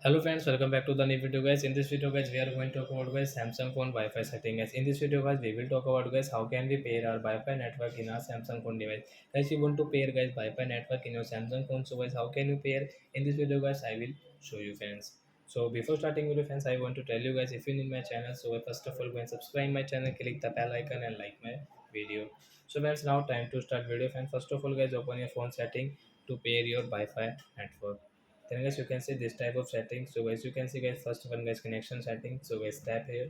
Hello friends, welcome back to the new video guys. In this video guys, we are going to talk about guys Samsung phone Wi-Fi setting guys. In this video guys, we will talk about guys how can we pair our Wi-Fi network in our Samsung phone device. Guys, you want to pair guys Wi-Fi network in your Samsung phone. So guys, how can you pair? In this video guys, I will show you friends. So before starting video friends, I want to tell you guys if you're in my channel, so first of all go and subscribe my channel, click the bell icon and like my video. So friends, now time to start video friends. First of all guys, open your phone setting to pair your Wi-Fi network. Then guys you can see this type of settings. So guys you can see guys first one guys connection setting. So guys tap here,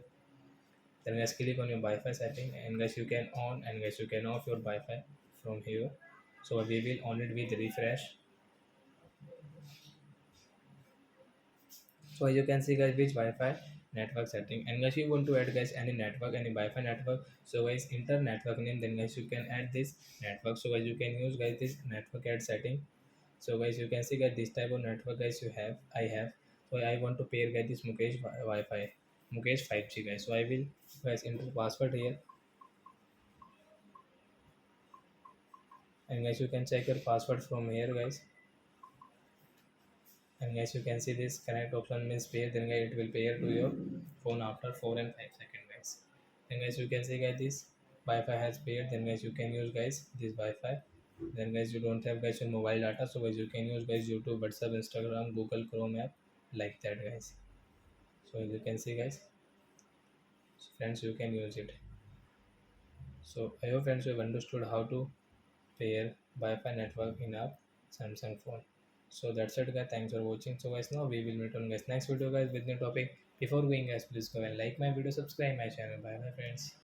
then guys click on your Wi-Fi setting, and guys you can on and guys you can off your Wi-Fi from here. So we will on it with refresh. So as you can see guys which Wi-Fi network setting, and guys you want to add guys any network, any Wi-Fi network. So guys enter network name, then guys you can add this network. So guys you can use guys this network add setting. So guys you can see that this type of network guys you have, I have. So I want to pair guys this Wi-Fi, Mukesh 5G guys. So I will guys enter password here, and guys you can check your password from here guys. And guys you can see this connect option means pair, then guys it will pair to your phone after 4 and 5 seconds guys. Then guys you can see guys this Wi-Fi has paired, then guys you can use guys this Wi-Fi. Then guys you don't have guys your mobile data, so guys you can use guys YouTube, WhatsApp, Instagram, Google Chrome app, like that guys. So as you can see guys, so friends you can use it. So I hope friends you have understood how to pair Wi-Fi network in our Samsung phone. So that's it guys, thanks for watching. So guys now we will meet on guys next video guys with new topic. Before going guys, please go and like my video, subscribe my channel. Bye bye friends.